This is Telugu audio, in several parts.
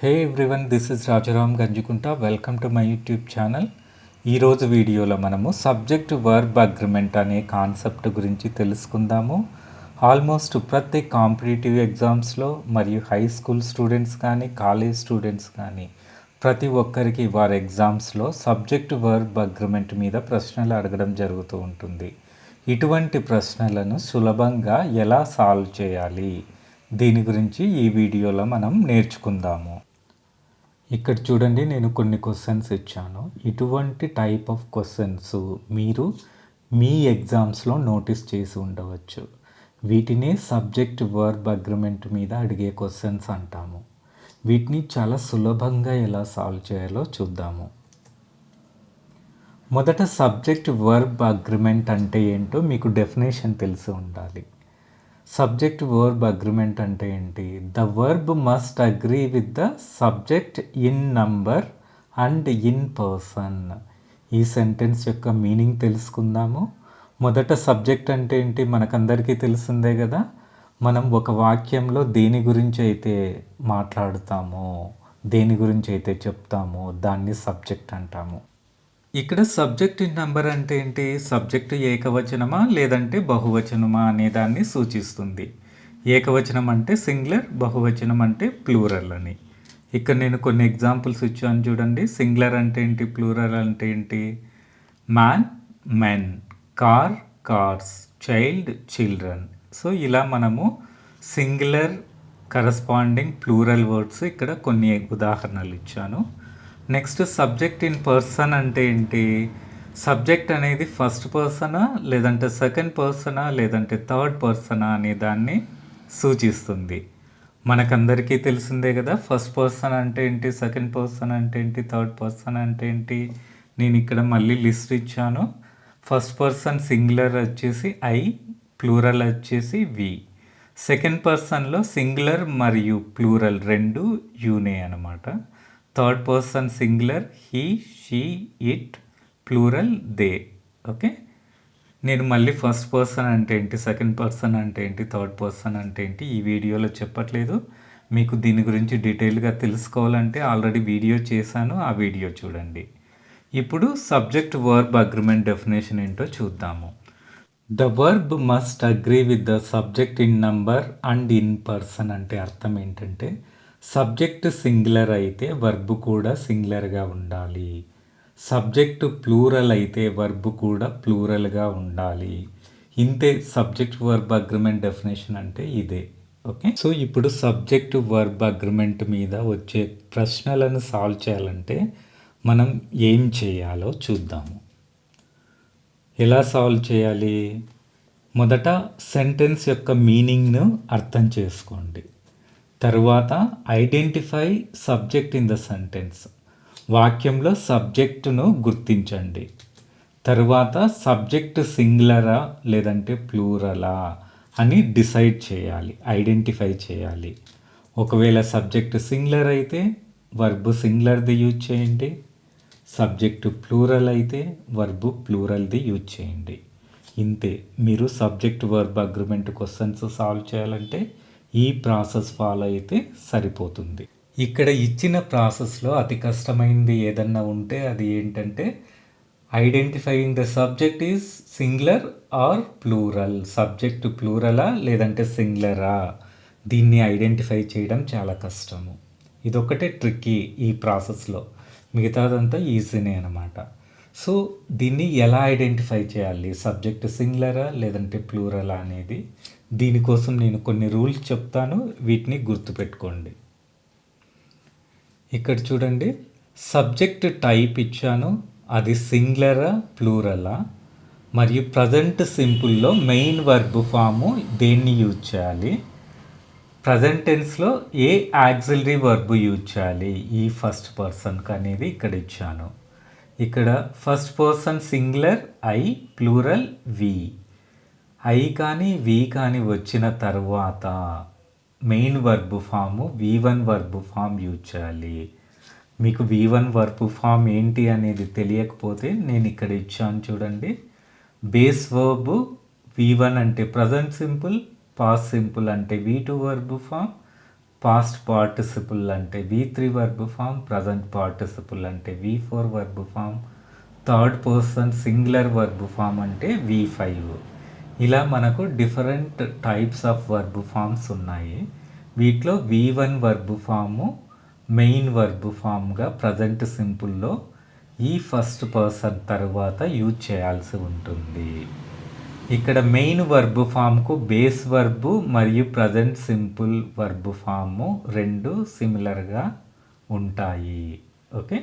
Hey everyone, this is Rajaram Ganjukunta. Welcome to my YouTube channel. ఈరోజు వీడియోలో మనము సబ్జెక్ట్ వర్బ్ అగ్రిమెంట్ అనే కాన్సెప్ట్ గురించి తెలుసుకుందాము. ఆల్మోస్ట్ ప్రతి కాంపిటేటివ్ ఎగ్జామ్స్లో మరియు హై స్కూల్ స్టూడెంట్స్ కానీ కాలేజ్ స్టూడెంట్స్ కానీ ప్రతి ఒక్కరికి వారి ఎగ్జామ్స్లో సబ్జెక్ట్ వర్బ్ అగ్రిమెంట్ మీద ప్రశ్నలు అడగడం జరుగుతూ ఉంటుంది. ఇటువంటి ప్రశ్నలను సులభంగా ఎలా సాల్వ్ చేయాలి, దీని గురించి ఈ వీడియోలో మనం నేర్చుకుందాము. ఇక్కడ చూడండి, నేను కొన్ని క్వశ్చన్స్ ఇచ్చాను. ఇటువంటి టైప్ ఆఫ్ క్వశ్చన్స్ మీరు మీ ఎగ్జామ్స్లో నోటీస్ చేసి ఉండవచ్చు. వీటినే సబ్జెక్ట్ వర్బ్ అగ్రిమెంట్ మీద అడిగే క్వశ్చన్స్ అంటాము. వీటిని చాలా సులభంగా ఎలా సాల్వ్ చేయాలో చూద్దాము. మొదట సబ్జెక్ట్ వర్బ్ అగ్రిమెంట్ అంటే ఏంటో మీకు డెఫినేషన్ తెలిసి ఉండాలి. సబ్జెక్ట్ వర్బ్ అగ్రిమెంట్ అంటే ఏంటి? The verb must agree with the subject in number and in person. ఈ సెంటెన్స్ యొక్క మీనింగ్ తెలుసుకుందాము. మొదట సబ్జెక్ట్ అంటే ఏంటి మనకందరికీ తెలిసిందే కదా. మనం ఒక వాక్యంలో దేని గురించి అయితే మాట్లాడుతామో, దేని గురించి అయితే చెప్తామో దాన్ని సబ్జెక్ట్ అంటాము. ఇక్కడ సబ్జెక్ట్ ఇన్ నంబర్ అంటే ఏంటి? సబ్జెక్టు ఏకవచనమా లేదంటే బహువచనమా అనే దాన్ని సూచిస్తుంది. ఏకవచనం అంటే సింగులర్, బహువచనం అంటే ప్లూరల్ అని. ఇక్కడ నేను కొన్ని ఎగ్జాంపుల్స్ ఇచ్చాను చూడండి. సింగులర్ అంటే ఏంటి, ప్లూరల్ అంటే ఏంటి? Man, men, car, cars, child, children. So ఇలా మనము సింగులర్ కరస్పాండింగ్ ప్లూరల్ వర్డ్స్ ఇక్కడ కొన్ని ఉదాహరణలు ఇచ్చాను. నెక్స్ట్ సబ్జెక్ట్ ఇన్ పర్సన్ అంటే ఏంటి? సబ్జెక్ట్ అనేది ఫస్ట్ పర్సనా లేదంటే సెకండ్ పర్సనా లేదంటే థర్డ్ పర్సనా అనే దాన్ని సూచిస్తుంది. మనకందరికీ తెలిసిందే కదా. ఫస్ట్ పర్సన్ అంటే ఏంటి, సెకండ్ పర్సన్ అంటే ఏంటి, థర్డ్ పర్సన్ అంటే ఏంటి. నేను ఇక్కడ మళ్ళీ లిస్ట్ ఇచ్చాను. ఫస్ట్ పర్సన్ సింగులర్ వచ్చేసి ఐ, ప్లూరల్ వచ్చేసి వి. సెకండ్ పర్సన్లో సింగులర్ మరియు ప్లూరల్ రెండు యూనే అనమాట. Third person singular he, she, it, plural they. Okay, నేను మళ్ళీ ఫస్ట్ పర్సన్ అంటే ఏంటి, సెకండ్ పర్సన్ అంటే ఏంటి, థర్డ్ పర్సన్ అంటే ఏంటి ఈ వీడియోలో చెప్పట్లేదు. మీకు దీని గురించి డీటెయిల్గా తెలుసుకోవాలంటే ఆల్రెడీ వీడియో చేశాను, ఆ వీడియో చూడండి. ఇప్పుడు సబ్జెక్ట్ వర్బ్ అగ్రిమెంట్ డెఫినేషన్ ఏంటో చూద్దాము. The verb must agree with the subject in number and in person అంటే అర్థం ఏంటంటే, సబ్జెక్ట్ సింగులర్ అయితే వర్బ్ కూడా సింగులర్గా ఉండాలి. సబ్జెక్టు ప్లూరల్ అయితే వర్బ్ కూడా ప్లూరల్గా ఉండాలి. ఇంతే సబ్జెక్ట్ వర్బ్ అగ్రిమెంట్ డెఫినేషన్ అంటే ఇదే. ఓకే, సో ఇప్పుడు సబ్జెక్ట్ వర్బ్ అగ్రిమెంట్ మీద వచ్చే ప్రశ్నలను సాల్వ్ చేయాలంటే మనం ఏం చేయాలో చూద్దాము. ఎలా సాల్వ్ చేయాలి? మొదట సెంటెన్స్ యొక్క మీనింగ్ను అర్థం చేసుకోండి. తరువాత identify subject in the sentence. వాక్యంలో సబ్జెక్టును గుర్తించండి. తరువాత సబ్జెక్ట్ సింగులరా లేదంటే ప్లూరలా అని డిసైడ్ చేయాలి, ఐడెంటిఫై చేయాలి. ఒకవేళ సబ్జెక్ట్ సింగులర్ అయితే వర్బ్ సింగులర్ది యూజ్ చేయండి. సబ్జెక్టు ప్లూరల్ అయితే వర్బ్ ప్లూరల్ది యూజ్ చేయండి. ఇంతే. మీరు subject verb agreement questions solve చేయాలంటే ఈ ప్రాసెస్ ఫాలో అయితే సరిపోతుంది. ఇక్కడ ఇచ్చిన ప్రాసెస్లో అతి కష్టమైనది ఏదన్నా ఉంటే అది ఏంటంటే identifying the subject is singular or plural. Subject ప్లూరలా లేదంటే సింగులరా, దీన్ని ఐడెంటిఫై చేయడం చాలా కష్టము. ఇదొక్కటే ట్రిక్కీ ఈ ప్రాసెస్లో, మిగతాదంతా ఈజీనే అనమాట. సో దీన్ని ఎలా ఐడెంటిఫై చేయాలి, సబ్జెక్ట్ సింగులరా లేదంటే ప్లూరలా అనేది, దీనికోసం నేను కొన్ని రూల్స్ చెప్తాను, వీటిని గుర్తుపెట్టుకోండి. ఇక్కడ చూడండి, సబ్జెక్ట్ టైప్ ఇచ్చాను, అది సింగులరా ప్లూరలా, మరియు ప్రజెంట్ సింపుల్లో మెయిన్ వర్బ్ ఫాము దేన్ని యూజ్ చేయాలి, ప్రజెంట్ టెన్స్లో ఏ యాక్సిలరీ వర్బ్ యూజ్ చేయాలి ఈ ఫస్ట్ పర్సన్కి అనేది ఇక్కడ ఇచ్చాను. ఇక్కడ first person singular I, plural we. I కానీ వి కానీ వచ్చిన తర్వాత main verb form V1 verb form use చేయాలి. మీకు V1 వర్బ్ ఫామ్ ఏంటి అనేది తెలియకపోతే నేను ఇక్కడ ఇచ్చాను చూడండి. బేస్ వర్బ్ V1 అంటే ప్రజెంట్ సింపుల్, పాస్ట్ సింపుల్ అంటే V2 verb form, past participle అంటే V3 verb form, present participle అంటే V4 verb form, third person singular verb form అంటే V5. ఇలా మనకు different types of verb forms ఉన్నాయి. వీటిలో V1 verb form main verb ఫామ్గా ప్రజెంట్ సింపుల్లో ఈ ఫస్ట్ పర్సన్ తర్వాత యూజ్ చేయాల్సి ఉంటుంది. ఇక్కడ మెయిన్ వర్బ్ ఫామ్కు బేస్ వర్బ్ మరియు ప్రజెంట్ సింపుల్ వర్బ్ ఫాము రెండు సిమిలర్గా ఉంటాయి. ఓకే,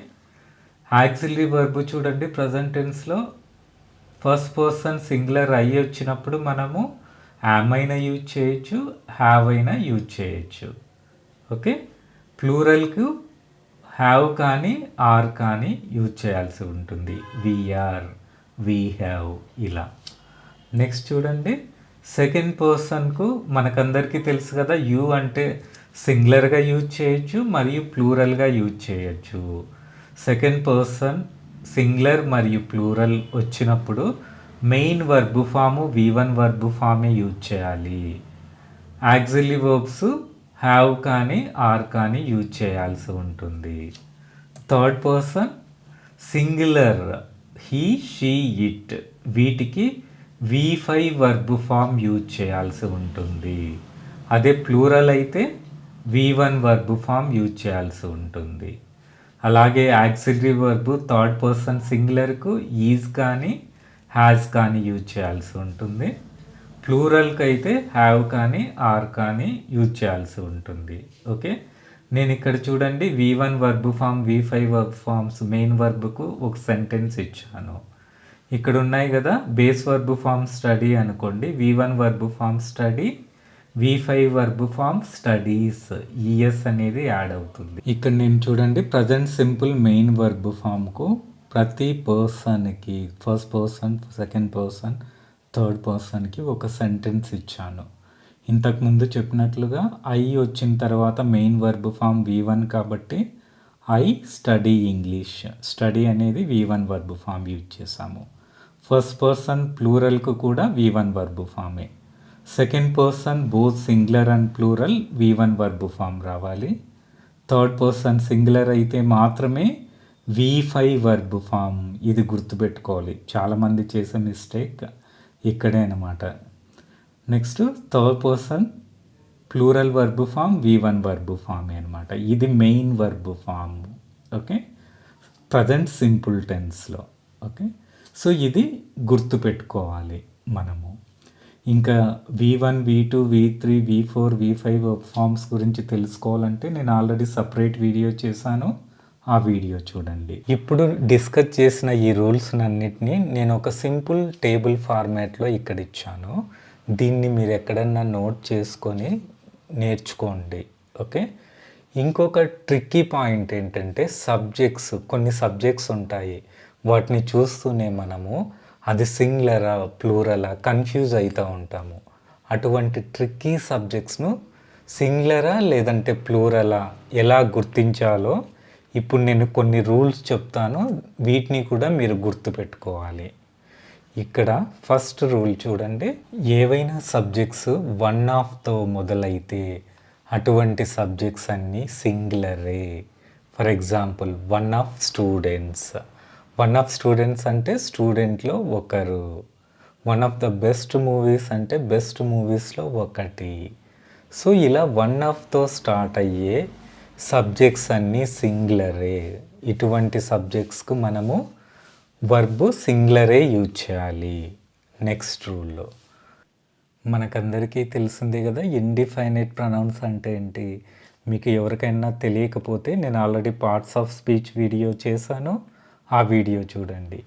ఆక్సిలరీ వర్బ్ చూడండి, ప్రజెంట్ టెన్స్లో ఫస్ట్ పర్సన్ సింగులర్ అయ్యి వచ్చినప్పుడు మనము యామ్ అయినా యూజ్ చేయొచ్చు, హ్యావ్ అయినా యూజ్ చేయొచ్చు. ఓకే, ప్లూరల్కు హ్యావ్ కానీ ఆర్ కానీ యూజ్ చేయాల్సి ఉంటుంది. వీఆర్, వీ హ్యావ్ ఇలా. నెక్స్ట్ చూడండి, సెకండ్ పర్సన్కు మనకందరికీ తెలుసు కదా, యూ అంటే సింగులర్గా యూజ్ చేయొచ్చు మరియు ప్లూరల్గా యూజ్ చేయొచ్చు. సెకండ్ పర్సన్ సింగులర్ మరియు ప్లూరల్ వచ్చినప్పుడు main verb form V1 verb ఫామే యూజ్ చేయాలి. ఆక్సిలరీ వర్బ్స్ హ్యావ్ కానీ ఆర్ కానీ యూజ్ చేయాల్సి ఉంటుంది. Third person singular he, she, it, వీటికి V5 వర్బ్ ఫామ్ యూజ్ చేయాల్సి ఉంటుంది. అదే ప్లూరల్ అయితే V1 వర్బ్ ఫామ్ యూజ్ చేయాల్సి ఉంటుంది. అలాగే ఆక్సిలరీ వర్బ్ థర్డ్ పర్సన్ సింగులర్కు ఈజ్ కానీ హ్యాస్ కానీ యూజ్ చేయాల్సి ఉంటుంది. ప్లూరల్కి అయితే హ్యావ్ కానీ ఆర్ కానీ యూజ్ చేయాల్సి ఉంటుంది. ఓకే, నేను ఇక్కడ చూడండి V1 verb form, V5 verb forms main వర్బ్కు ఒక సెంటెన్స్ ఇచ్చాను. ఇక్కడ ఉన్నాయి కదా, బేస్ వర్బ్ ఫామ్ స్టడీ అనుకోండి, V1 verb form study, V5 verb form studies, E అనేది యాడ్ అవుతుంది. ఇక్కడ నేను చూడండి ప్రజెంట్ సింపుల్ మెయిన్ వర్బ్ ఫామ్కు ప్రతి పర్సన్కి first person, second person, third పర్సన్కి ఒక సెంటెన్స్ ఇచ్చాను. ఇంతకుముందు చెప్పినట్లుగా ఐ వచ్చిన తర్వాత మెయిన్ వర్బ్ ఫామ్ V1 కాబట్టి ఐ స్టడీ ఇంగ్లీష్, స్టడీ అనేది V1 వర్బ్ ఫామ్ యూజ్ చేసాము. ఫస్ట్ పర్సన్ ప్లూరల్కు కూడా V1 వర్బ్ ఫామే. Second person both singular and plural V1 verb form రావాలి. థర్డ్ పర్సన్ సింగులర్ అయితే మాత్రమే V5 వర్బ్ ఫామ్. ఇది గుర్తుపెట్టుకోవాలి, చాలామంది చేసే మిస్టేక్ ఇక్కడే అనమాట. Next third person plural verb form V1 verb ఫామే అనమాట. ఇది main verb form. Okay, present simple టెన్స్లో. ఓకే, సో ఇది గుర్తుపెట్టుకోవాలి మనము. ఇంకా V1, V2, V3, V4, V5 verb forms గురించి తెలుసుకోవాలంటే నేను ఆల్రెడీ సపరేట్ వీడియో చేశాను, ఆ వీడియో చూడండి. ఇప్పుడు డిస్కస్ చేసిన ఈ రూల్స్ అన్నిటినీ నేను ఒక సింపుల్ టేబుల్ ఫార్మాట్లో ఇక్కడ ఇచ్చాను. దీన్ని మీరు ఎక్కడన్నా నోట్ చేసుకొని నేర్చుకోండి. ఓకే, ఇంకొక ట్రిక్కీ పాయింట్ ఏంటంటే సబ్జెక్ట్స్, కొన్ని సబ్జెక్ట్స్ ఉంటాయి, వాటిని చూస్తూనే మనము అది సింగులరా ప్లూరలా కన్ఫ్యూజ్ అవుతూ ఉంటాము. అటువంటి ట్రిక్కీ సబ్జెక్ట్స్ను సింగులరా లేదంటే ప్లూరలా ఎలా గుర్తించాలో ఇప్పుడు నేను కొన్ని రూల్స్ చెప్తాను, వీటిని కూడా మీరు గుర్తుపెట్టుకోవాలి. ఇక్కడ ఫస్ట్ రూల్ చూడండి, ఏవైనా సబ్జెక్ట్స్ వన్ ఆఫ్తో మొదలైతే అటువంటి సబ్జెక్ట్స్ అన్నీ సింగులరే. For example one of students, one of students అంటే స్టూడెంట్లో ఒకరు. One of the best movies అంటే బెస్ట్ మూవీస్లో ఒకటి. సో ఇలా వన్ ఆఫ్తో స్టార్ట్ అయ్యే సబ్జెక్ట్స్ అన్నీ సింగులరే. ఇటువంటి సబ్జెక్ట్స్కు మనము వర్బ్ సింగులరే యూజ్ చేయాలి. నెక్స్ట్ రూల్లో మనకందరికీ తెలిసిందే కదా, ఇండిఫైనైట్ ప్రొనౌన్స్ అంటే ఏంటి. మీకు ఎవరికైనా తెలియకపోతే నేను already parts of speech video చేశాను, ఆ వీడియో చూడండి.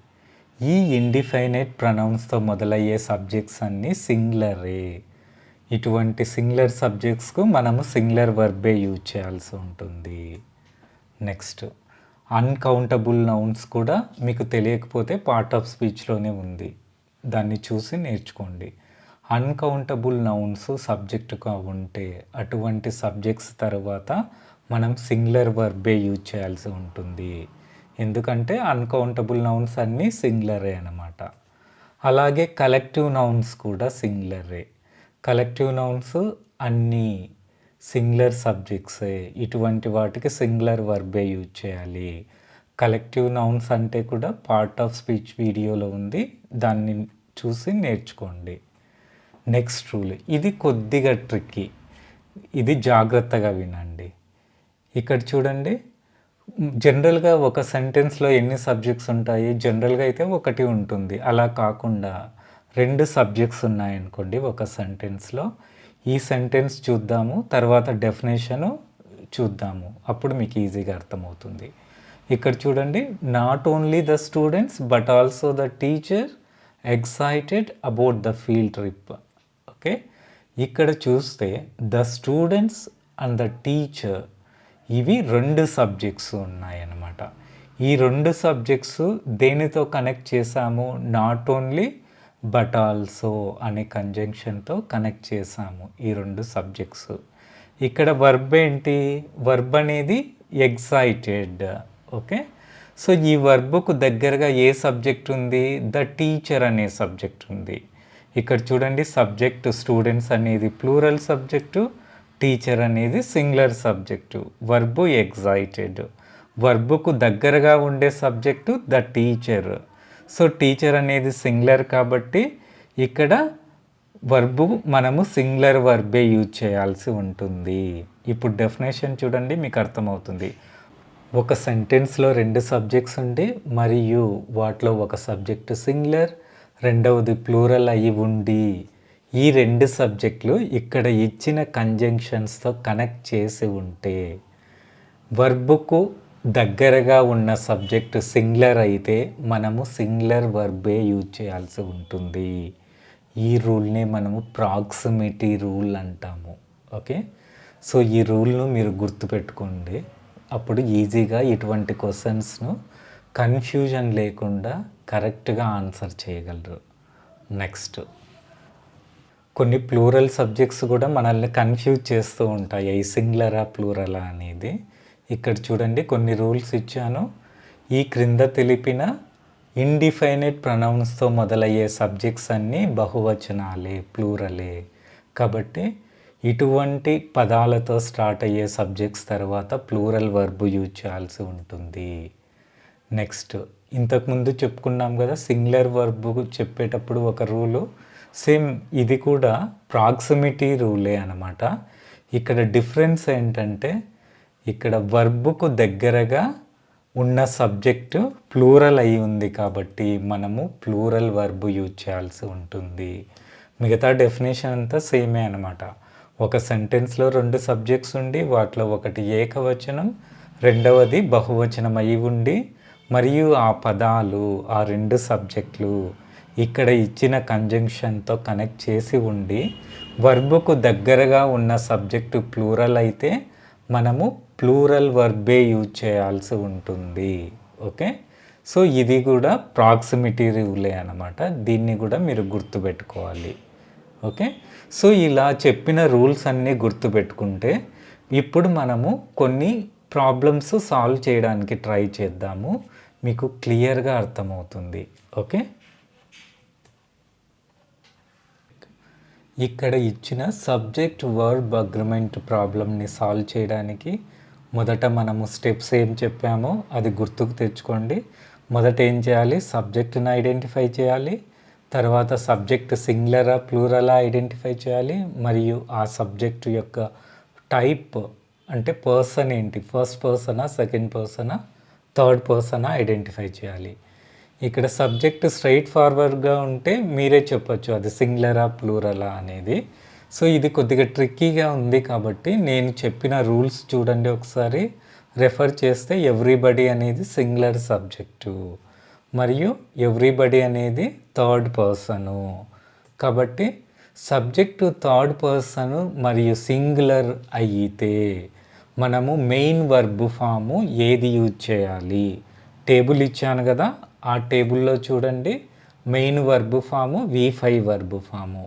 ఈ ఇండిఫైనైట్ ప్రొనౌన్స్తో మొదలయ్యే సబ్జెక్ట్స్ అన్నీ సింగులరే. ఇటువంటి సింగులర్ సబ్జెక్ట్స్కు మనము సింగులర్ వర్బే యూజ్ చేయాల్సి ఉంటుంది. నెక్స్ట్ అన్కౌంటబుల్ నౌన్స్ కూడా మీకు తెలియకపోతే పార్ట్ ఆఫ్ స్పీచ్లోనే ఉంది, దాన్ని చూసి నేర్చుకోండి. అన్కౌంటబుల్ నౌన్స్ సబ్జెక్టుగా ఉంటే అటువంటి సబ్జెక్ట్స్ తర్వాత మనం సింగులర్ వర్బే యూజ్ చేయాల్సి ఉంటుంది. ఎందుకంటే అన్కౌంటబుల్ నౌన్స్ అన్నీ సింగులరే అన్నమాట. అలాగే కలెక్టివ్ నౌన్స్ కూడా సింగులరే. కలెక్టివ్ నౌన్స్ అన్నీ సింగులర్ సబ్జెక్ట్సే, ఇటువంటి వాటికి సింగులర్ వర్బే యూజ్ చేయాలి. కలెక్టివ్ నౌన్స్ అంటే కూడా పార్ట్ ఆఫ్ స్పీచ్ వీడియోలో ఉంది, దాన్ని చూసి నేర్చుకోండి. నెక్స్ట్ రూల్, ఇది కొద్దిగా ట్రిక్కీ, ఇది జాగ్రత్తగా వినండి. ఇక్కడ చూడండి, జనరల్గా ఒక సెంటెన్స్లో ఎన్ని సబ్జెక్ట్స్ ఉంటాయి? జనరల్గా అయితే ఒకటి ఉంటుంది. అలా కాకుండా 2 సబ్జెక్ట్స్ ఉన్నాయనుకోండి ఒక సెంటెన్స్లో. ఈ సెంటెన్స్ చూద్దాము, తర్వాత డెఫినేషను చూద్దాము, అప్పుడు మీకు ఈజీగా అర్థమవుతుంది. ఇక్కడ చూడండి, not only the students but also the teacher excited about the field trip. Okay, ఇక్కడ చూస్తే the students and the teacher, ఇవి 2 సబ్జెక్ట్స్ ఉన్నాయన్నమాట. ఈ 2 సబ్జెక్ట్స్ దేనితో కనెక్ట్ చేసాము? నాట్ ఓన్లీ బట్ ఆల్సో అనే కంజంక్షన్తో కనెక్ట్ చేసాము ఈ 2 సబ్జెక్ట్స్. ఇక్కడ వర్బ్ ఏంటి? వర్బ్ అనేది ఎక్సైటెడ్. ఓకే, సో ఈ వర్బ్కు దగ్గరగా ఏ సబ్జెక్ట్ ఉంది? ద టీచర్ అనే సబ్జెక్ట్ ఉంది. ఇక్కడ చూడండి, సబ్జెక్టు స్టూడెంట్స్ అనేది ప్లూరల్ సబ్జెక్టు, టీచర్ అనేది సింగులర్ సబ్జెక్టు, వర్బు ఎక్సైటెడ్. వర్బుకు దగ్గరగా ఉండే subject the teacher. So teacher అనేది సింగులర్ కాబట్టి ఇక్కడ వర్బు మనము సింగులర్ వర్బే యూజ్ చేయాల్సి ఉంటుంది. ఇప్పుడు డెఫినేషన్ చూడండి, మీకు అర్థమవుతుంది. ఒక సెంటెన్స్లో 2 సబ్జెక్ట్స్ ఉండి మరియు వాటిలో ఒక సబ్జెక్ట్ సింగులర్, రెండవది ప్లూరల్ అయి ఉండి, ఈ 2 సబ్జెక్టులు ఇక్కడ ఇచ్చిన కంజంక్షన్స్తో కనెక్ట్ చేసి ఉంటే, వర్బుకు దగ్గరగా ఉన్న సబ్జెక్టు సింగులర్ అయితే మనము సింగులర్ వర్బే యూజ్ చేయాల్సి ఉంటుంది. ఈ రూల్ని మనము ప్రాక్సిమిటీ రూల్ అంటాము. ఓకే, సో ఈ రూల్ను మీరు గుర్తుపెట్టుకోండి, అప్పుడు ఈజీగా ఇటువంటి క్వశ్చన్స్ను కన్ఫ్యూజన్ లేకుండా కరెక్ట్గా ఆన్సర్ చేయగలరు. నెక్స్ట్, కొన్ని ప్లూరల్ సబ్జెక్ట్స్ కూడా మనల్ని కన్ఫ్యూజ్ చేస్తూ ఉంటాయి, ఈ సింగులరా ప్లూరలా అనేది. ఇక్కడ చూడండి, కొన్ని రూల్స్ ఇచ్చాను. ఈ క్రింద తెలిపిన ఇండిఫైనైట్ ప్రొనౌన్స్తో మొదలయ్యే సబ్జెక్ట్స్ అన్నీ బహువచనాలే, ప్లూరలే. కాబట్టి ఇటువంటి పదాలతో స్టార్ట్ అయ్యే సబ్జెక్ట్స్ తర్వాత ప్లూరల్ వర్బ్ యూజ్ చేయాల్సి ఉంటుంది. నెక్స్ట్, ఇంతకుముందు చెప్పుకున్నాం కదా సింగులర్ వర్బ్ చెప్పేటప్పుడు ఒక రూలు, సేమ్ ఇది కూడా ప్రాక్సిమిటీ రూలే అన్నమాట. ఇక్కడ డిఫరెన్స్ ఏంటంటే, ఇక్కడ వర్బుకు దగ్గరగా ఉన్న సబ్జెక్టు ప్లూరల్ అయి ఉంది కాబట్టి మనము ప్లూరల్ వర్బ్ యూజ్ చేయాల్సి ఉంటుంది. మిగతా డెఫినేషన్ అంతా సేమే అనమాట. ఒక సెంటెన్స్లో 2 సబ్జెక్ట్స్ ఉండి వాటిలో ఒకటి ఏకవచనం, రెండవది బహువచనం అయి ఉండి, మరియు ఆ పదాలు ఆ 2 సబ్జెక్టులు ఇక్కడ ఇచ్చిన కంజంక్షన్తో కనెక్ట్ చేసి ఉండి, వర్బుకు దగ్గరగా ఉన్న సబ్జెక్టు ప్లూరల్ అయితే మనము ప్లూరల్ వర్బే యూజ్ చేయాల్సి ఉంటుంది. ఓకే, సో ఇది కూడా ప్రాక్సిమిటీ రూలే అన్నమాట, దీన్ని కూడా మీరు గుర్తుపెట్టుకోవాలి. ఓకే, సో ఇలా చెప్పిన రూల్స్ అన్నీ గుర్తుపెట్టుకుంటే ఇప్పుడు మనము కొన్ని ప్రాబ్లమ్స్ సాల్వ్ చేయడానికి ట్రై చేద్దాము, మీకు క్లియర్గా అర్థమవుతుంది. ఓకే, ఇక్కడ ఇచ్చిన సబ్జెక్ట్ వర్బ్ అగ్రిమెంట్ ప్రాబ్లమ్ని సాల్వ్ చేయడానికి మొదట మనము స్టెప్స్ ఏం చెప్పామో అది గుర్తుకు తెచ్చుకోండి. మొదట ఏం చేయాలి? సబ్జెక్ట్ని ఐడెంటిఫై చేయాలి, తర్వాత సబ్జెక్ట్ సింగులరా ప్లూరలా ఐడెంటిఫై చేయాలి, మరియు ఆ సబ్జెక్టు యొక్క టైప్ అంటే పర్సన్ ఏంటి, ఫస్ట్ పర్సనా, సెకండ్ పర్సనా, థర్డ్ పర్సనా ఐడెంటిఫై చేయాలి. ఇక్కడ సబ్జెక్ట్ స్ట్రైట్ ఫార్వర్డ్గా ఉంటే మీరే చెప్పచ్చు అది సింగులరా ప్లూరలా అనేది. సో ఇది కొద్దిగా ట్రిక్కీగా ఉంది కాబట్టి నేను చెప్పిన రూల్స్ చూడండి ఒకసారి, రెఫర్ చేస్తే ఎవ్రీబడి అనేది సింగులర్ సబ్జెక్టు మరియు ఎవ్రీబడి అనేది థర్డ్ పర్సను. కాబట్టి సబ్జెక్టు థర్డ్ పర్సను మరియు సింగులర్ అయితే మనము మెయిన్ వర్బ్ ఫాము ఏది యూజ్ చేయాలి? టేబుల్ ఇచ్చాను కదా, ఆ టేబుల్లో చూడండి main verb form V5 verb form.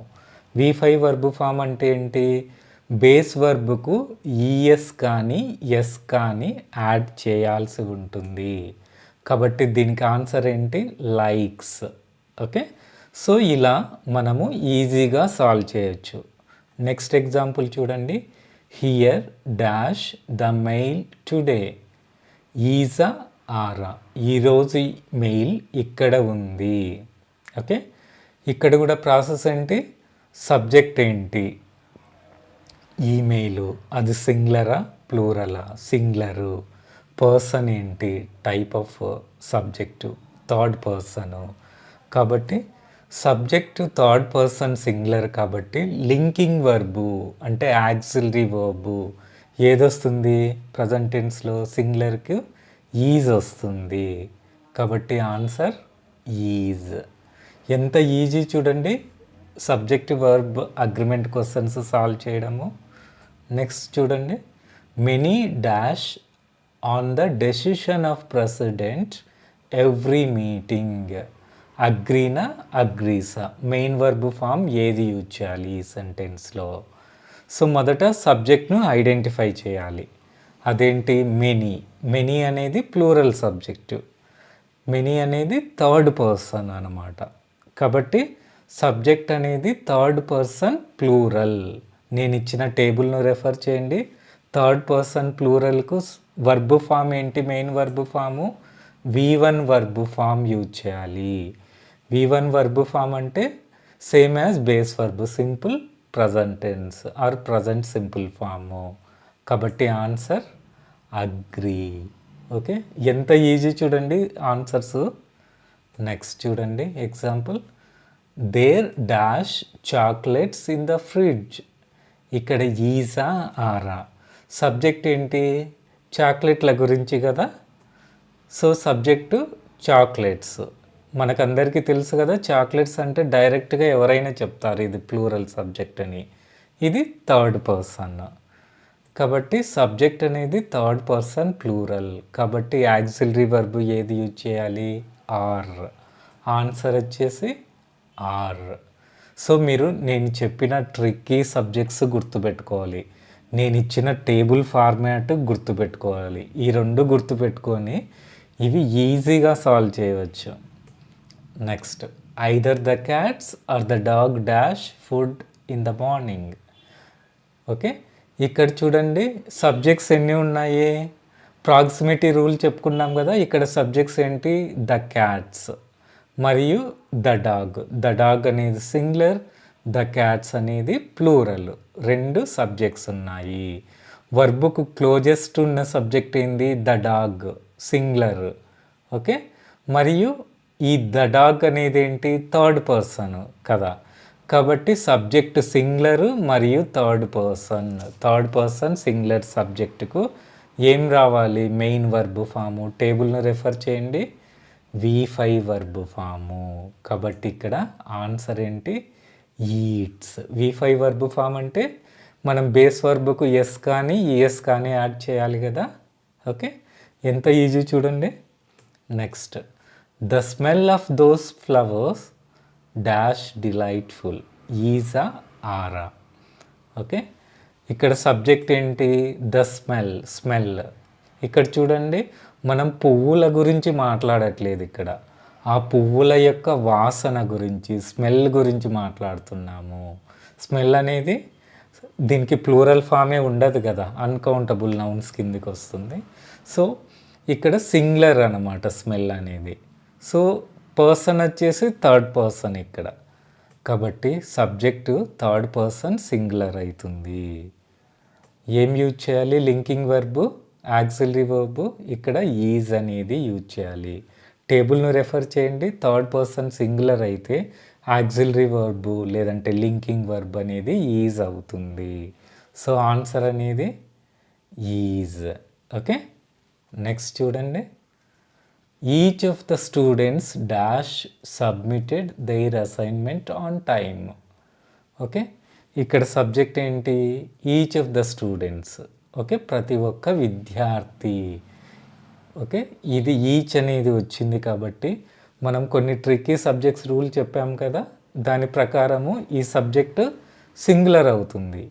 V5 verb form అంటే ఏంటి? బేస్ వర్బ్కు ఈఎస్ కానీ ఎస్ కానీ యాడ్ చేయాల్సి ఉంటుంది. కాబట్టి దీనికి ఆన్సర్ ఏంటి? లైక్స్. ఓకే, సో ఇలా మనము ఈజీగా సాల్వ్ చేయొచ్చు. నెక్స్ట్ ఎగ్జాంపుల్ చూడండి. Here dash the mail today. Is ఆరా, ఈరోజు మెయిల్ ఇక్కడ ఉంది. ఓకే, ఇక్కడ కూడా ప్రాసెస్ ఏంటి, సబ్జెక్ట్ ఏంటి, ఈమెయిలు, అది సింగులరా ప్లూరలా, సింగులరు. పర్సన్ ఏంటి, type of subject, third person. కాబట్టి సబ్జెక్టు థర్డ్ పర్సన్ సింగులర్ కాబట్టి లింకింగ్ వర్బు అంటే యాక్సిలరీ వర్బు ఏదొస్తుంది, ప్రజెంట్ టెన్స్లో సింగులర్కి ఈజ్ వస్తుంది. కాబట్టి ఆన్సర్ ఈజ్. ఎంత ఈజీ చూడండి subject verb agreement questions solve చేయడము. నెక్స్ట్ చూడండి, many dash on the decision of president every meeting. అగ్రీనా అగ్రీసా, మెయిన్ వర్బ్ ఫామ్ ఏది యూజ్ చేయాలి ఈ సెంటెన్స్లో. సో మొదట సబ్జెక్ట్ను ఐడెంటిఫై చేయాలి. అదేంటి, మెనీ. మెనీ అనేది ప్లూరల్ సబ్జెక్టు, మెనీ అనేది థర్డ్ పర్సన్ అన్నమాట. కాబట్టి సబ్జెక్ట్ అనేది థర్డ్ పర్సన్ ప్లూరల్. నేను ఇచ్చిన టేబుల్ను రెఫర్ చేయండి. థర్డ్ పర్సన్ ప్లూరల్కు వర్బ్ ఫామ్ ఏంటి, main verb form V1 verb form use చేయాలి. V1 వర్బ్ ఫామ్ అంటే same as base verb, simple present tense or present simple form. కాబట్టి ఆన్సర్ అగ్రీ. ఓకే, ఎంత ఈజీ చూడండి ఆన్సర్స్. నెక్స్ట్ చూడండి example, there dash chocolates in the fridge. ఇక్కడ ఈజా ఆరా, సబ్జెక్ట్ ఏంటి, చాక్లెట్ల గురించి కదా. సో సబ్జెక్టు చాక్లెట్స్, మనకందరికీ తెలుసు కదా చాక్లెట్స్ అంటే డైరెక్ట్గా ఎవరైనా చెప్తారు ఇది ప్లూరల్ సబ్జెక్ట్ అని. ఇది థర్డ్ పర్సన్ కాబట్టి సబ్జెక్ట్ అనేది థర్డ్ పర్సన్ ప్లూరల్. కాబట్టి యాక్సిలరీ వర్బ్ ఏది యూజ్ చేయాలి, ఆర్. ఆన్సర్ వచ్చేసి ఆర్. సో మీరు నేను చెప్పిన ట్రిక్కీ సబ్జెక్ట్స్ గుర్తుపెట్టుకోవాలి, నేను ఇచ్చిన టేబుల్ ఫార్మాట్ గుర్తుపెట్టుకోవాలి. ఈ రెండు గుర్తుపెట్టుకొని ఇవి ఈజీగా సాల్వ్ చేయవచ్చు. Next, either the cats or the dog dash food in the morning. Okay, ఇక్కడ చూడండి సబ్జెక్ట్స్ ఎన్ని ఉన్నాయి, ప్రాక్సిమిటీ రూల్ చెప్పుకున్నాం కదా. ఇక్కడ సబ్జెక్ట్స్ ఏంటి, ద క్యాట్స్ మరియు ద డాగ్. ద డాగ్ అనేది సింగులర్, ద క్యాట్స్ అనేది ప్లూరల్, రెండు సబ్జెక్ట్స్ ఉన్నాయి. వర్బుకు క్లోజెస్ట్ ఉన్న సబ్జెక్ట్ ఏంది, ద డాగ్, సింగులర్. ఓకే, మరియు ఈ ద డాగ్ అనేది ఏంటి, థర్డ్ పర్సన్ కదా. కాబట్టి సబ్జెక్ట్ సింగులర్ మరియు థర్డ్ పర్సన్ సింగులర్ సబ్జెక్టుకు ఏం రావాలి, మెయిన్ వర్బ్ ఫాము. టేబుల్ను రెఫర్ చేయండి, V5 వర్బ్ ఫాము. కాబట్టి ఇక్కడ ఆన్సర్ ఏంటి, ఈట్స్. V5 వర్బ్ ఫామ్ అంటే మనం బేస్ వర్బ్కు ఎస్ కానీ ఈఎస్ కానీ యాడ్ చేయాలి కదా. ఓకే, ఎంత ఈజీ చూడండి. Next, the smell of those flowers dash delightful. ఈజా ఆరా. ఓకే, ఇక్కడ సబ్జెక్ట్ ఏంటి, ద స్మెల్. ఇక్కడ చూడండి మనం పువ్వుల గురించి మాట్లాడట్లేదు, ఇక్కడ ఆ పువ్వుల యొక్క వాసన గురించి, స్మెల్ గురించి మాట్లాడుతున్నాము. స్మెల్ అనేది దీనికి ప్లూరల్ ఫామే ఉండదు కదా, అన్కౌంటబుల్ నౌన్స్ కిందికి వస్తుంది. సో ఇక్కడ సింగులర్ అన్నమాట స్మెల్ అనేది. సో పర్సన్ వచ్చేసి థర్డ్ పర్సన్ ఇక్కడ, కాబట్టి సబ్జెక్టు థర్డ్ పర్సన్ సింగులర్ అవుతుంది. ఏం యూజ్ చేయాలి, లింకింగ్ వర్బు, యాక్సిలరీ వర్బు, ఇక్కడ ఈజ్ అనేది యూజ్ చేయాలి. టేబుల్ను రెఫర్ చేయండి, థర్డ్ పర్సన్ సింగులర్ అయితే యాక్సిలరీ వర్బు లేదంటే లింకింగ్ వర్బ్ అనేది ఈజ్ అవుతుంది. సో ఆన్సర్ అనేది ఈజ్. ఓకే, నెక్స్ట్ చూడండి, each of the students dash submitted their assignment on time. Okay, ఇక్కడ సబ్జెక్ట్ ఏంటి, each of the students. Okay, ప్రతి ఒక్క విద్యార్థి. ఓకే, ఇది ఈచ్ అనేది వచ్చింది కాబట్టి మనం కొన్ని ట్రిక్కీ సబ్జెక్ట్స్ రూల్ చెప్పాం కదా, దాని ప్రకారము ఈ సబ్జెక్టు సింగులర్ అవుతుంది,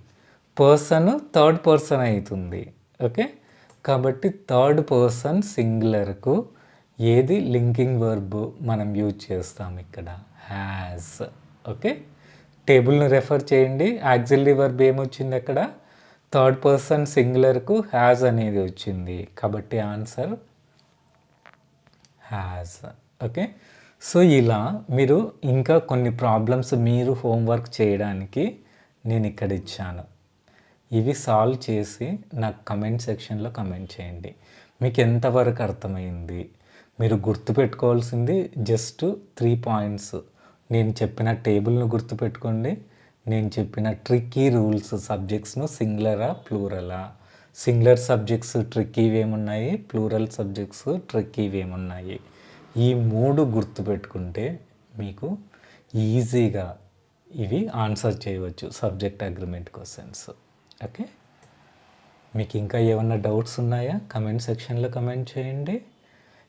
పర్సన్ థర్డ్ పర్సన్ అవుతుంది. ఓకే, కాబట్టి థర్డ్ పర్సన్ సింగులర్కు ఏది లింకింగ్ వర్బ్ మనం యూజ్ చేస్తాం ఇక్కడ, హ్యాస్. ఓకే, టేబుల్ను రెఫర్ చేయండి, యాక్సిలరీ వర్బ్ ఏమొచ్చింది అక్కడ, థర్డ్ పర్సన్ సింగులర్కు హ్యాజ్ అనేది వచ్చింది కాబట్టి ఆన్సర్ హ్యాజ్. ఓకే, సో ఇలా మీరు ఇంకా కొన్ని ప్రాబ్లమ్స్ మీరు హోంవర్క్ చేయడానికి నేను ఇక్కడ ఇచ్చాను. ఇవి సాల్వ్ చేసి నాకు కమెంట్ సెక్షన్లో కమెంట్ చేయండి. మీకు ఎంతవరకు అర్థమైంది. మీరు గుర్తుపెట్టుకోవాల్సింది జస్ట్ 3 పాయింట్స్. నేను చెప్పిన టేబుల్ను గుర్తుపెట్టుకోండి. నేను చెప్పిన ట్రిక్కీ రూల్స్, సబ్జెక్ట్స్ను సింగులరా ప్లూరలా, సింగులర్ సబ్జెక్ట్స్ ట్రిక్కీవి ఏమున్నాయి, ప్లూరల్ సబ్జెక్ట్స్ ట్రిక్కీవి ఏమున్నాయి, ఈ 3 గుర్తుపెట్టుకుంటే మీకు ఈజీగా ఇవి ఆన్సర్ చేయవచ్చు సబ్జెక్ట్ అగ్రిమెంట్ క్వశ్చన్స్. ఓకే, మీకు ఇంకా ఏమన్నా డౌట్స్ ఉన్నాయా కమెంట్ సెక్షన్లో కమెంట్ చేయండి.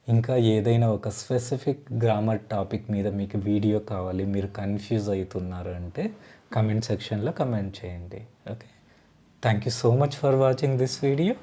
ఇంకా ఏదైనా ఒక స్పెసిఫిక్ గ్రామర్ టాపిక్ మీద మీకు వీడియో కావాలి, మీరు కన్ఫ్యూజ్ అవుతున్నారు అంటే కమెంట్ సెక్షన్లో కమెంట్ చేయండి. Okay, thank you so much for watching this video.